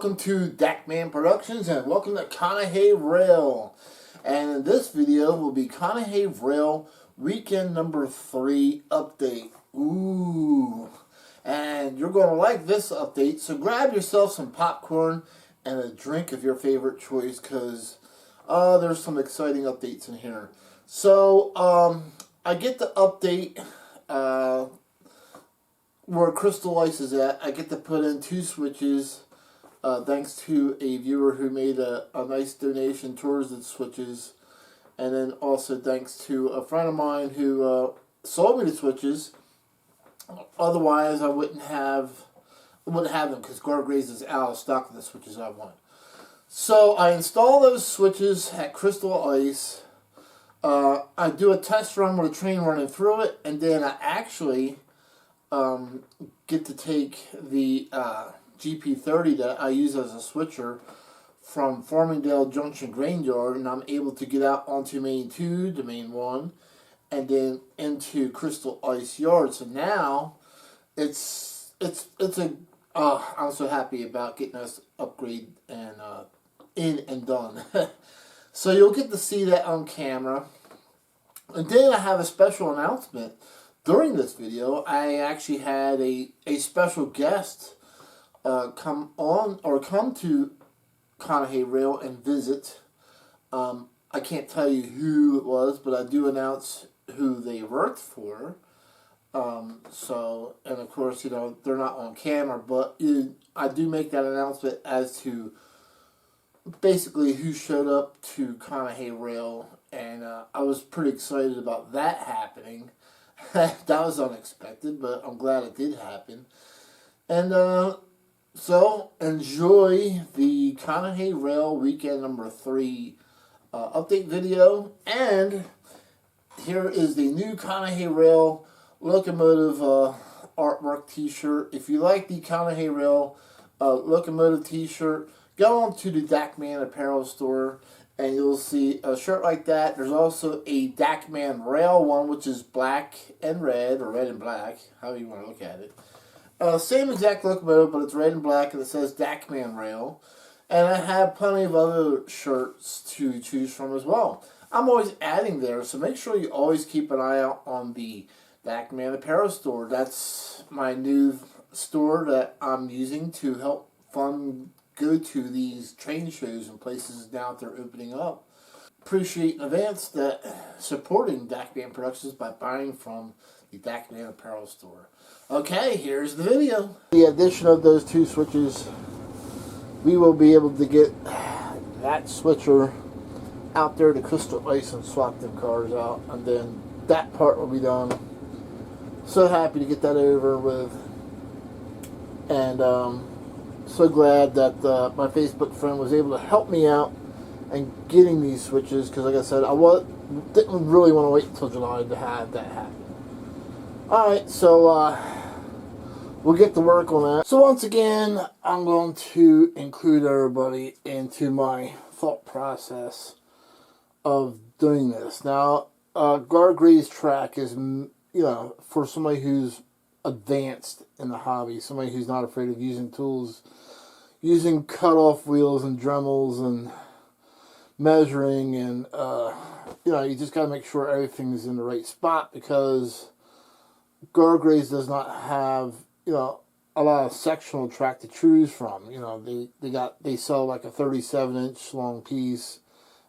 welcome to Dakman Productions and welcome to Conahey Rail. And in this video will be Conahey Rail weekend number 3 update. Ooh. And you're going to like this update, so grab yourself some popcorn and a drink of your favorite choice because there's some exciting updates in here. So I get the update where Crystal Ice is at. I get to put in 2 switches thanks to a viewer who made a nice donation towards the switches, and then also thanks to a friend of mine who sold me the switches. Otherwise I wouldn't have them because Gargraze is out of stock of the switches I want. So I install those switches at Crystal Ice. I do a test run with a train running through it, and then I actually get to take the GP30 that I use as a switcher from Farmingdale Junction grain yard, and I'm able to get out onto main 2 to main 1 and then into Crystal Ice yard. So now it's a I'm so happy about getting this upgrade and in and done. So you'll get to see that on camera. And then I have a special announcement. During this video, I actually had a special guest come to Conahey Rail and visit. I can't tell you who it was, but I do announce who they worked for. So, and of course, you know, they're not on camera, but I do make that announcement as to basically who showed up to Conahey Rail, and I was pretty excited about that happening. That was unexpected, but I'm glad it did happen. And so enjoy the Conahey Rail weekend number 3 update video. And here is the new Conahey Rail locomotive artwork t-shirt. If you like the Conahey Rail locomotive t-shirt, go on to the Dakman Apparel store and you'll see a shirt like that. There's also a Dakman Rail one, which is black and red, or red and black, however you want to look at it. Same exact locomotive, but it's red and black, and it says Dakman Rail. And I have plenty of other shirts to choose from as well. I'm always adding there, so make sure you always keep an eye out on the Dakman Apparel store. That's my new store that I'm using to help fund go to these train shows and places now that they're opening up. Appreciate in advance that supporting Dakman Productions by buying from the Dakman Apparel store. Okay, here's the video. The addition of those 2 switches, we will be able to get that switcher out there to Crystal Ice and swap them cars out, and then that part will be done. So happy to get that over with, and so glad that my Facebook friend was able to help me out and getting these switches, because like I said, I didn't really want to wait until July to have that happen. Alright, so we'll get to work on that. So once again, I'm going to include everybody into my thought process of doing this. Now, Gargraze track is, you know, for somebody who's advanced in the hobby, somebody who's not afraid of using tools, using cut-off wheels and Dremels and measuring, and you know, you just got to make sure everything's in the right spot, because Gargraze does not have, you know, a lot of sectional track to choose from. You know, they sell like a 37-inch long piece.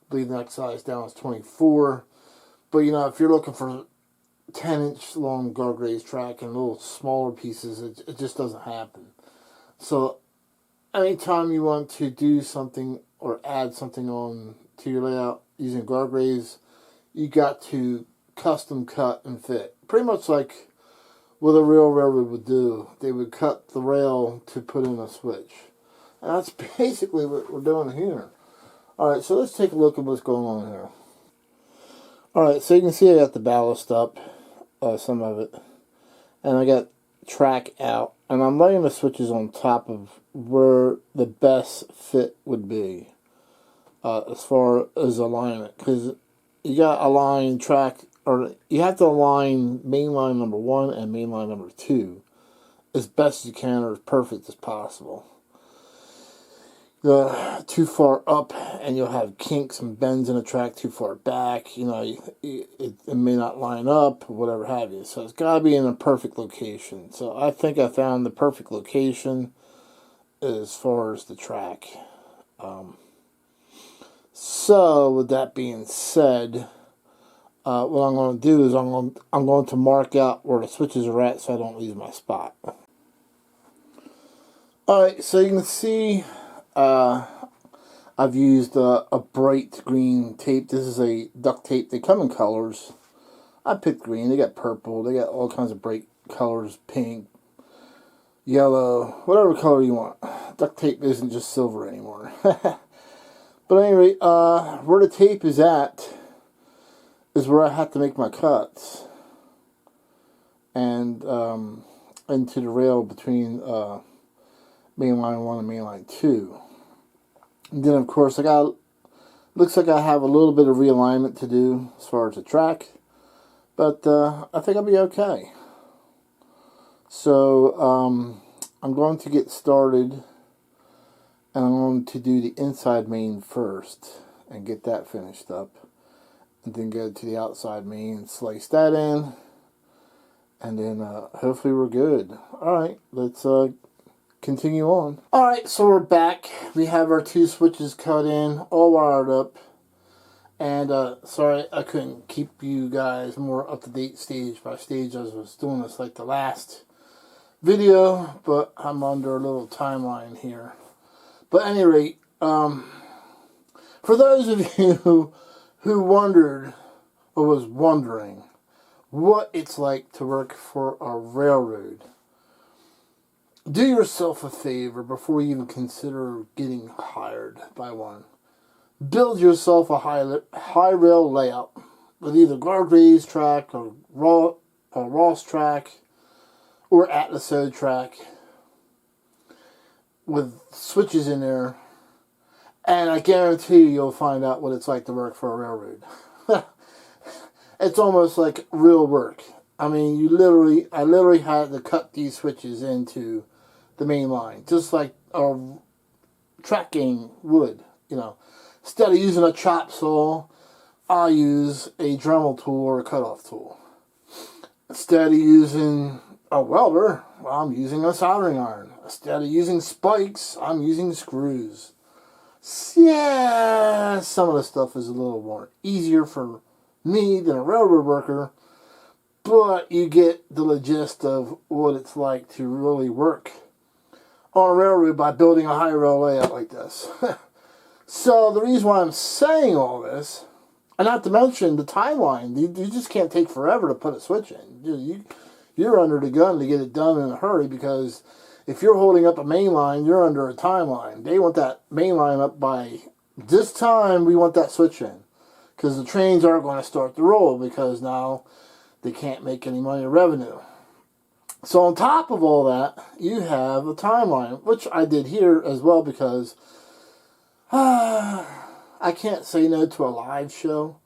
I believe the next size down is 24. But you know, if you're looking for 10-inch long Gargraze track and little smaller pieces, it just doesn't happen. So anytime you want to do something or add something on to your layout using Gargraze, you got to custom cut and fit. Pretty much like what a real railroad would do. They would cut the rail to put in a switch. And that's basically what we're doing here. Alright, so let's take a look at what's going on here. Alright, so you can see I got the ballast up, some of it. And I got track out. And I'm laying the switches on top of where the best fit would be as far as alignment. Because you got to align track, or you have to align main line number 1 and main line number 2 as best as you can, or as perfect as possible. too far up, and you'll have kinks and bends in the track too far back. You know, it may not line up, whatever have you. So it's got to be in a perfect location. So I think I found the perfect location as far as the track. So with that being said, what I'm going to do is I'm going to mark out where the switches are at so I don't lose my spot. Alright, so you can see I've used a bright green tape. This is a duct tape. They come in colors. I picked green. They got purple. They got all kinds of bright colors. Pink, yellow, whatever color you want. Duct tape isn't just silver anymore. But anyway, where the tape is at is where I have to make my cuts. And into the rail between mainline 1 and mainline 2. And then of course looks like I have a little bit of realignment to do as far as the track. But I think I'll be okay. So I'm going to get started, and I'm going to do the inside main first and get that finished up, and then go to the outside main, slice that in, and then hopefully we're good. Alright, let's continue on. Alright, so we're back. We have our 2 switches cut in, all wired up. And sorry I couldn't keep you guys more up to date stage by stage as I was doing this like the last video, but I'm under a little timeline here. But at any rate, for those of you who wondered or was wondering what it's like to work for a railroad, do yourself a favor before you even consider getting hired by one. Build yourself a high rail layout with either Gargraves track or Ross track or Atlas track with switches in there, and I guarantee you'll find out what it's like to work for a railroad. It's almost like real work. I mean, I literally had to cut these switches into the main line, just like a track gang would, you know. Instead of using a chop saw, I use a Dremel tool or a cutoff tool. Instead of using a welder, well, I'm using a soldering iron. Instead of using spikes, I'm using screws. Yeah, some of the stuff is a little more easier for me than a railroad worker, but you get the gist of what it's like to really work on a railroad by building a high rail layout like this. So the reason why I'm saying all this, and not to mention the timeline, you just can't take forever to put a switch in. You're under the gun to get it done in a hurry, because if you're holding up a main line, you're under a timeline. They want that main line up by this time. We want that switch in, because the trains aren't going to start to roll, because now they can't make any money or revenue. So on top of all that, you have a timeline, which I did here as well, because I can't say no to a live show.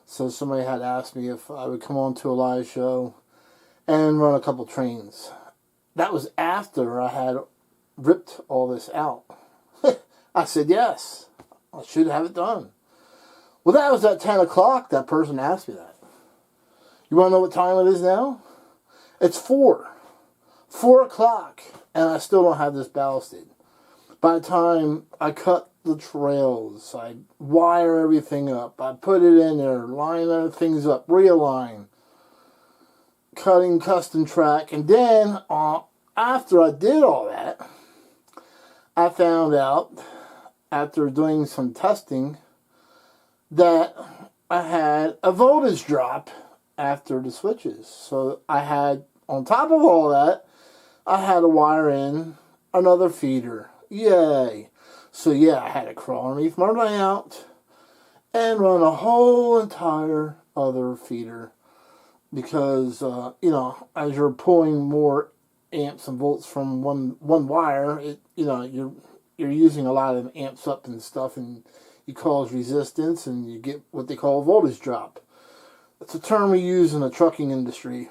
So somebody had asked me if I would come on to a live show and run a couple trains. That was after I had ripped all this out. I said yes. I should have it done. Well, that was at 10 o'clock. That person asked me that. You want to know what time it is now? It's 4 o'clock, and I still don't have this ballasted. By the time I cut the trails, I wire everything up, I put it in there, line other things up, realign, cutting custom track, and then after I did all that, I found out after doing some testing that I had a voltage drop after the switches. So I had, on top of all that, I had to wire in another feeder. Yay! So yeah, I had to crawl underneath my layout and run a whole entire other feeder, because you know, as you're pulling more amps and volts from one wire, you're using a lot of amps up and stuff, and you cause resistance and you get what they call a voltage drop. It's a term we use in the trucking industry.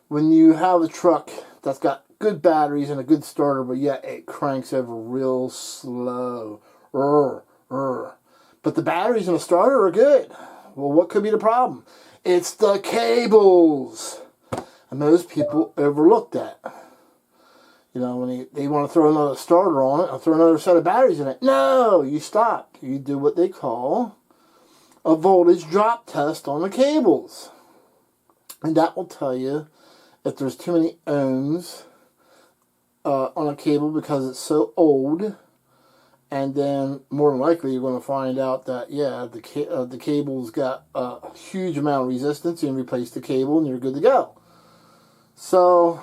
When you have a truck that's got good batteries and a good starter, but yet it cranks over real slow. But the batteries and the starter are good. Well, what could be the problem? It's the cables. And most people overlook that. You know, when they want to throw another starter on it or throw another set of batteries in it. No, you stop. You do what they call a voltage drop test on the cables. And that will tell you if there's too many ohms on a cable because it's so old. And then more than likely you're going to find out that, yeah, the cable's got a huge amount of resistance. You can replace the cable and you're good to go. So,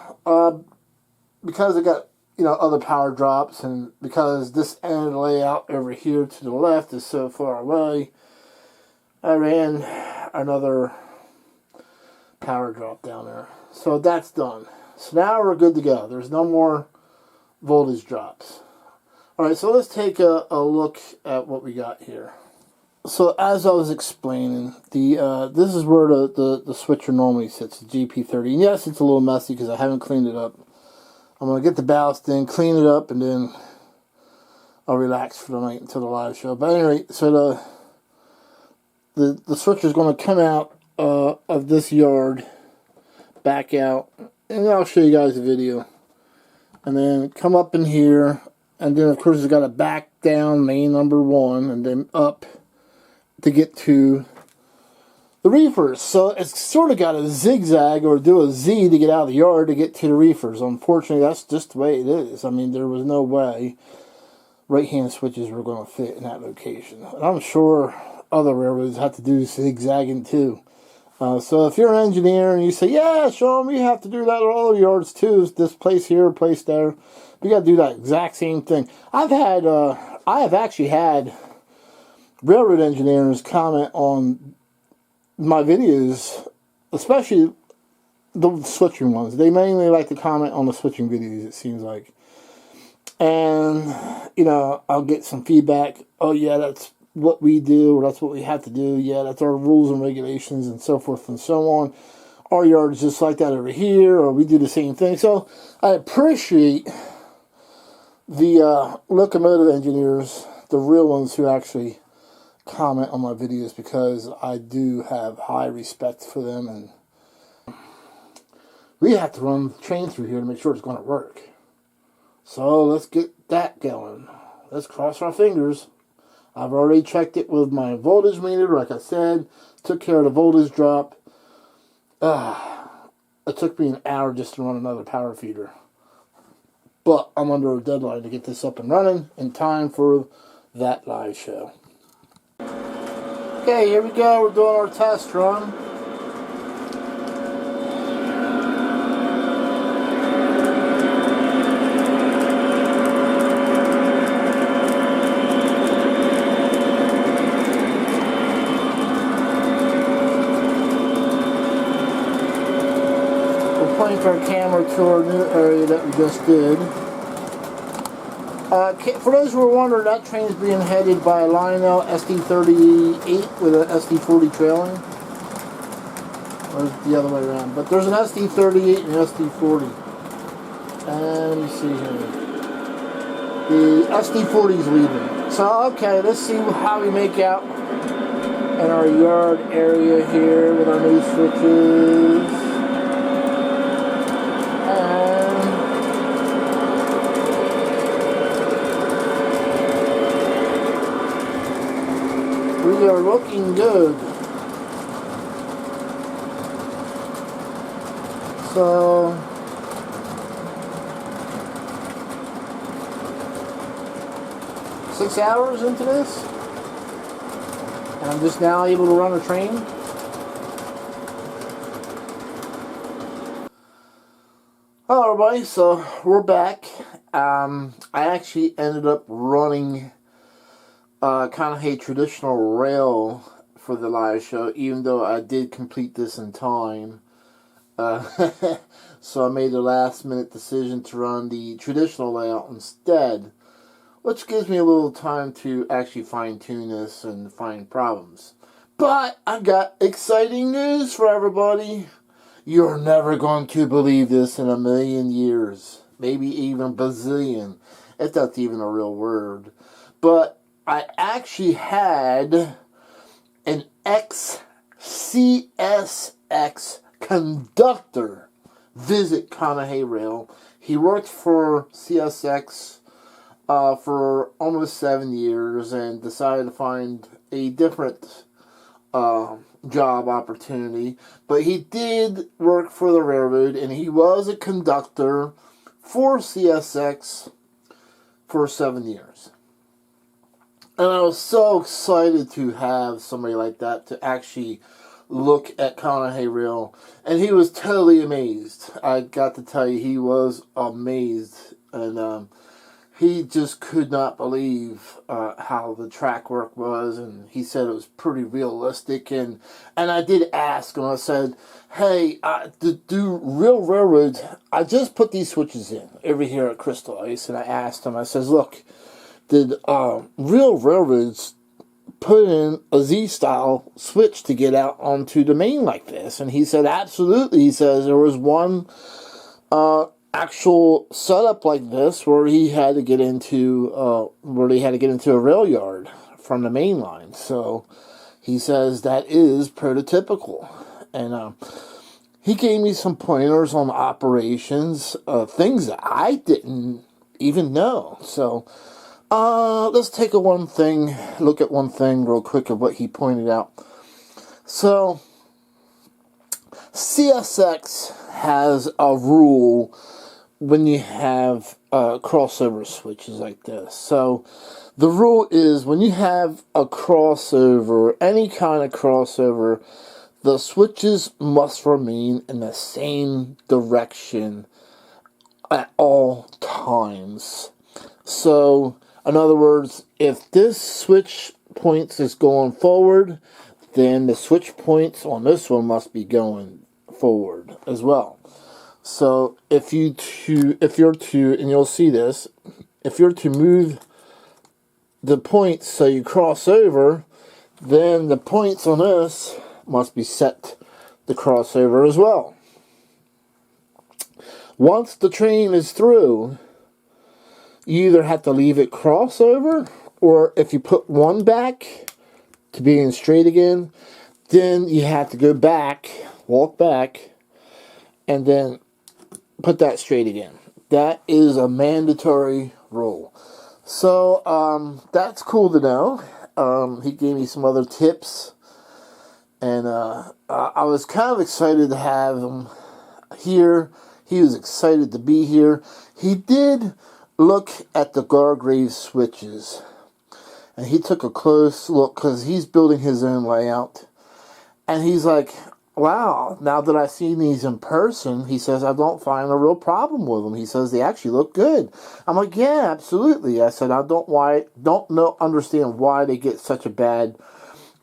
because I got, you know, other power drops, and because this end of the layout over here to the left is so far away, I ran another power drop down there. So that's done. So now we're good to go. There's no more voltage drops. Alright, so let's take a look at what we got here. So as I was explaining, this is where the switcher normally sits, the GP30. And yes, it's a little messy because I haven't cleaned it up. I'm going to get the ballast in, clean it up, and then I'll relax for the night until the live show. But anyway, so the switcher is going to come out of this yard, back out, and I'll show you guys a video. And then come up in here, and then of course it's got to back down main number 1, and then up to get to the reefers. So it's sort of got a zigzag or do a Z to get out of the yard to get to the reefers. Unfortunately, that's just the way it is. I mean, there was no way right-hand switches were going to fit in that location. And I'm sure other railroads have to do zigzagging too. So if you're an engineer and you say, yeah, Sean, we have to do that at all other yards too, this place here, place there, we got to do that exact same thing. I have actually had railroad engineers comment on my videos, especially the switching ones. They mainly like to comment on the switching videos, it seems like. And, you know, I'll get some feedback. Oh, yeah, that's what we do, or that's what we have to do. Yeah, that's our rules and regulations, and so forth and so on. Our yard is just like that over here, or we do the same thing. So I appreciate the locomotive engineers, the real ones who actually comment on my videos, because I do have high respect for them, and we have to run the train through here to make sure it's going to work. So let's get that going. Let's cross our fingers. I've already checked it with my voltage meter, like I said. Took care of the voltage drop. It took me an hour just to run another power feeder. But I'm under a deadline to get this up and running in time for that live show. Okay, here we go. We're doing our test run. We're pointing our camera to our new area that we just did. For those who are wondering, that train is being headed by a Lionel SD38 with an SD40 trailing. Or the other way around. But there's an SD38 and an SD40. And let me see here. The SD40 is leaving. So, okay, let's see how we make out in our yard area here with our new switches. We are looking good. So six hours into this, and I'm just now able to run a train. Hello everybody, so we're back. I actually ended up running Conahey Traditional Rail for the live show, even though I did complete this in time. So I made a last minute decision to run the traditional layout instead, which gives me a little time to actually fine tune this and find problems. But I got exciting news for everybody. You're never going to believe this in a million years. maybe even bazillion, if that's even a real word. But I actually had an ex-CSX conductor visit Conahey Rail. He worked for CSX for almost 7 years and decided to find a different job opportunity. But he did work for the railroad, and he was a conductor for CSX for 7 years. And I was so excited to have somebody like that to actually look at Conahey Rail. And he was totally amazed. I got to tell you, he was amazed. And he just could not believe how the track work was. And he said it was pretty realistic. And I did ask him, I said, hey, do real railroads, I just put these switches in over here at Crystal Ice. And I asked him, I says, look, did real railroads put in a Z-style switch to get out onto the main like this? And he said, absolutely. He says there was one actual setup like this where he had to get into a rail yard from the main line. So he says that is prototypical. And he gave me some pointers on operations, things that I didn't even know. So let's take look at one thing real quick of what he pointed out. So, CSX has a rule when you have crossover switches like this. So, the rule is when you have a crossover, any kind of crossover, the switches must remain in the same direction at all times. So, in other words, if this switch points is going forward, then the switch points on this one must be going forward as well. So if you're to, and you'll see this, if you're to move the points so you cross over, then the points on this must be set to crossover as well. Once the train is through, you either have to leave it crossover, or if you put one back to being straight again, then you have to go back, walk back, and then put that straight again. That is a mandatory rule. So, that's cool to know. He gave me some other tips, and I was kind of excited to have him here. He was excited to be here. He did look at the guardrail switches, and he took a close look because he's building his own layout, and he's like, wow, now that I've seen these in person, he says, I don't find a real problem with them. He says they actually look good. I'm like, yeah, absolutely. I said, I don't understand why they get such a bad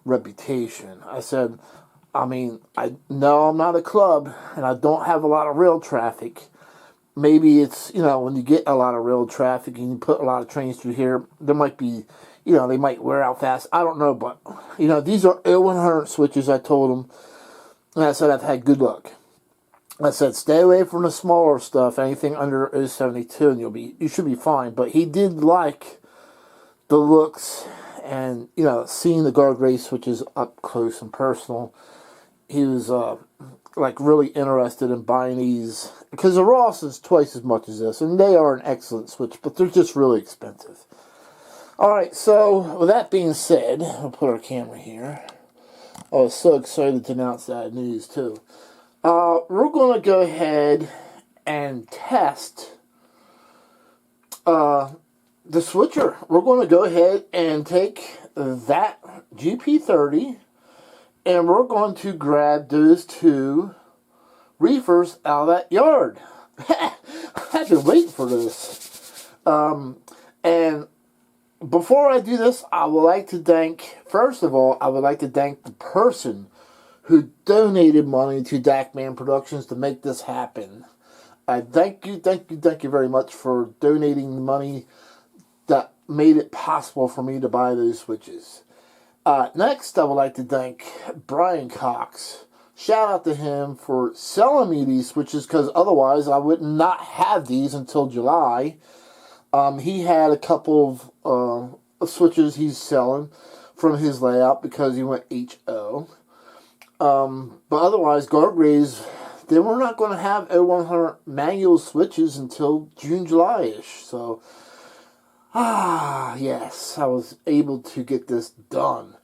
reputation. I said, I mean, I know I'm not a club and I don't have a lot of rail traffic. Maybe it's, when you get a lot of rail traffic and you put a lot of trains through here, there might be, they might wear out fast. I don't know, but, these are L100 switches, I told him. And I said, I've had good luck. I said, stay away from the smaller stuff, anything under 072, and you should be fine. But he did like the looks and, seeing the guardrail switches up close and personal. He was, really interested in buying these, because the Ross is twice as much as this, and they are an excellent switch, but they're just really expensive. Alright, so with that being said, I'll put our camera here. I was so excited to announce that news too. We're going to go ahead and test the switcher. We're going to go ahead and take that GP30, and we're going to grab those two reefers out of that yard. I've been waiting for this. And before I do this, I would like to thank, first of all, the person who donated money to Dakman Productions to make this happen. Thank you very much for donating the money that made it possible for me to buy those switches. Next, I would like to thank Brian Cox shout out to him for selling me these switches, because otherwise I would not have these until July. He had a couple of switches he's selling from his layout because he went HO. But otherwise, Guardrays, then we're not going to have O100 manual switches until June, July-ish. So, yes, I was able to get this done.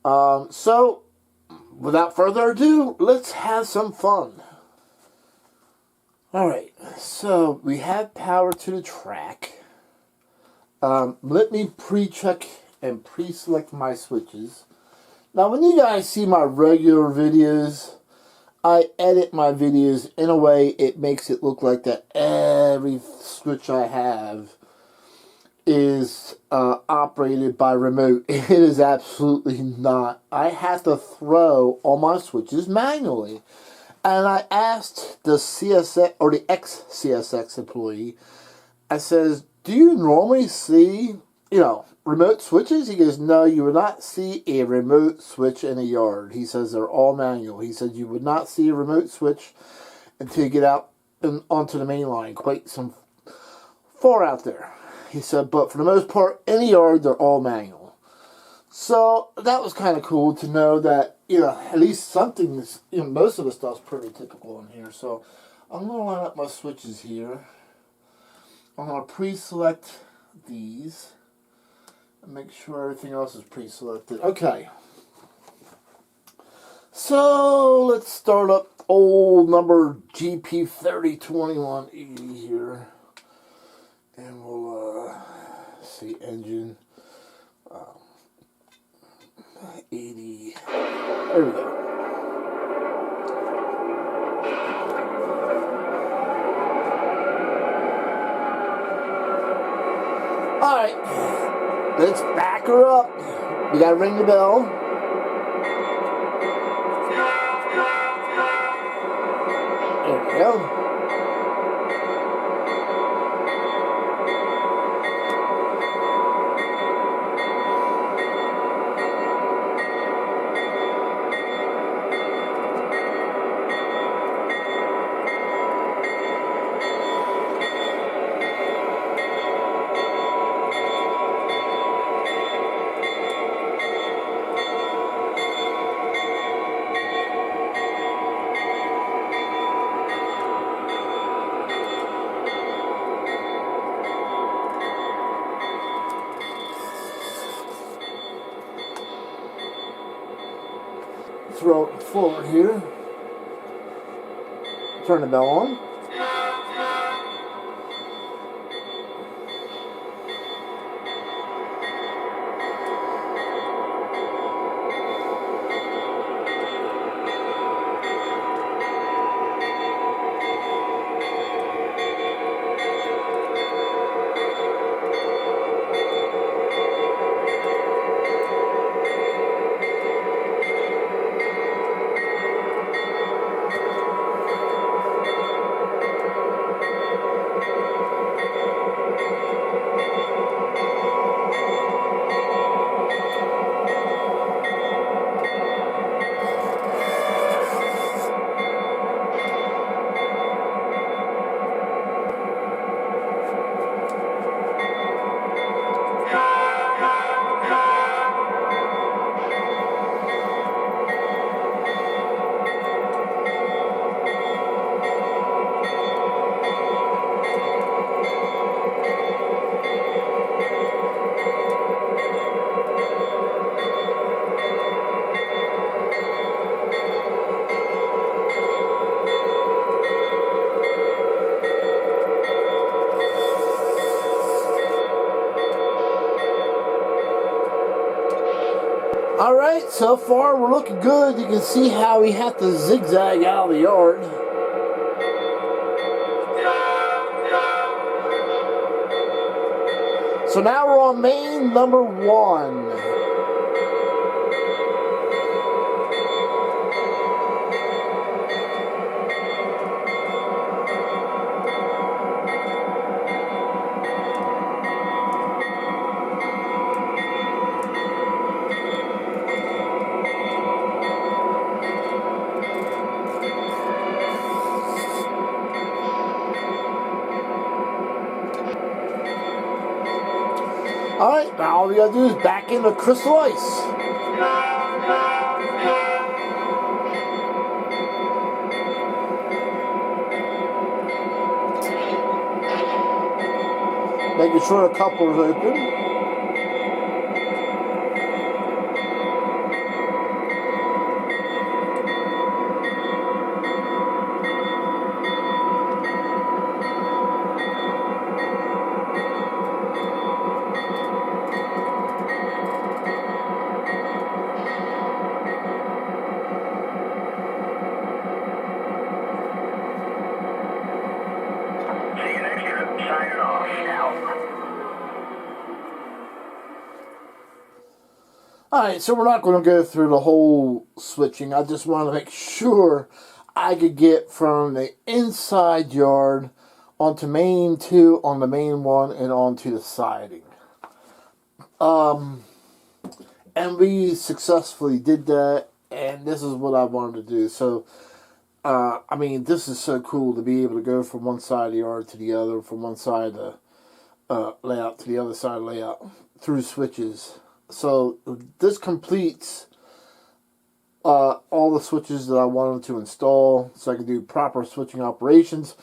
So, without further ado, let's have some fun. Alright, so we have power to the track. Let me pre-check and pre-select my switches. Now, when you guys see my regular videos, I edit my videos in a way it makes it look like that every switch I have is operated by remote. It is absolutely not. I have to throw all my switches manually. And I asked the CSX, or the ex-CSX employee, I says, do you normally see, remote switches? He goes, no, you would not see a remote switch in a yard. He says they're all manual. He said you would not see a remote switch until you get out and onto the main line, quite some far out there. He said, but for the most part, in a yard, they're all manual. So that was kind of cool to know that, at least something is, most of the stuff's pretty typical in here. So I'm going to line up my switches here. I'm going to pre-select these and make sure everything else is pre-selected. Okay. So let's start up old number GP302180 here. And we'll see engine 80. There we go. Alright, let's back her up. We gotta ring the bell. There we go. Throw it forward here. Turn the bell on. Alright, so far we're looking good. You can see how we have to zigzag out of the yard. So now we're on main number 1. Alright, now all we gotta do is back in the crystal ice. Making sure the coupler's open. Alright, so we're not going to go through the whole switching. I just want to make sure I could get from the inside yard onto main 2, on the main 1, and onto the siding. And we successfully did that, and this is what I wanted to do. So, I mean, this is so cool to be able to go from one side of the yard to the other, from one side of the layout to the other side of the layout, through switches. So this completes all the switches that I wanted to install so I can do proper switching operations.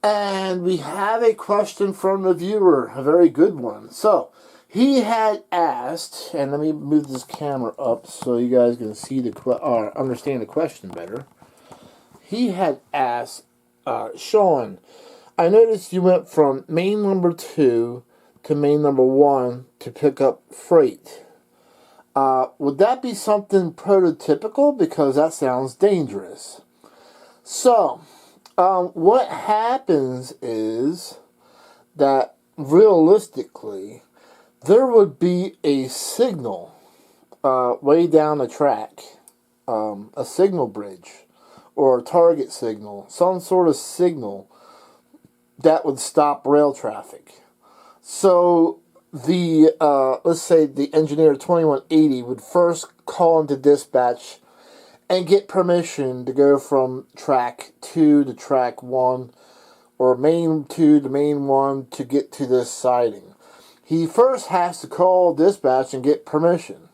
And we have a question from the viewer, a very good one. So he had asked, and let me move this camera up so you guys can see or understand the question better. He had asked, Sean, I noticed you went from main number 2 to main number 1 to pick up freight. Would that be something prototypical? Because that sounds dangerous. So, what happens is that realistically, there would be a signal way down the track, a signal bridge or a target signal, some sort of signal that would stop rail traffic. So the let's say the engineer 2180 would first call into dispatch and get permission to go from track 2 to track 1, or main 2 to main 1 to get to this siding. He first has to call dispatch and get permission,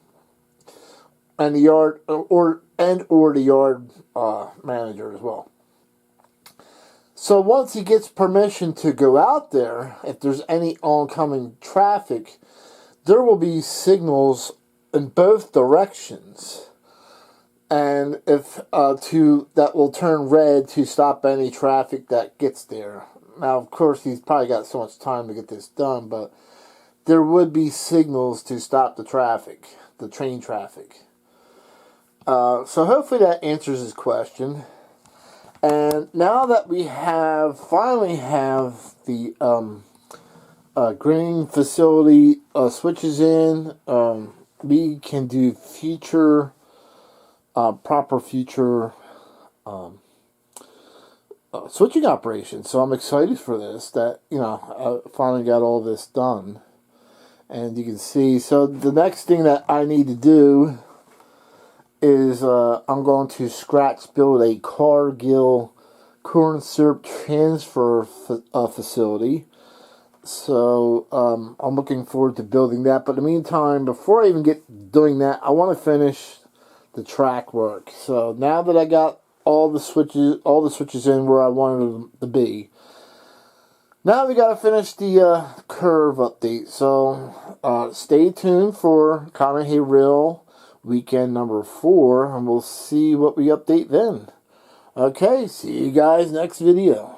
and the yard or the yard manager as well. So once he gets permission to go out there, if there's any oncoming traffic, there will be signals in both directions, and if that will turn red to stop any traffic that gets there. Now, of course, he's probably got so much time to get this done, but there would be signals to stop the traffic, the train traffic. So hopefully that answers his question. And now that we finally have the green facility switches in, we can do proper future switching operations. So I'm excited for this, that, I finally got all this done. And you can see, so the next thing that I need to do is I'm going to scratch build a Cargill corn syrup transfer facility. So I'm looking forward to building that. But in the meantime, before I even get doing that, I want to finish the track work. So now that I got all the switches in where I wanted them to be, now we got to finish the curve update. So stay tuned for Conahey Rail weekend number 4, and we'll see what we update then. Okay, see you guys next video.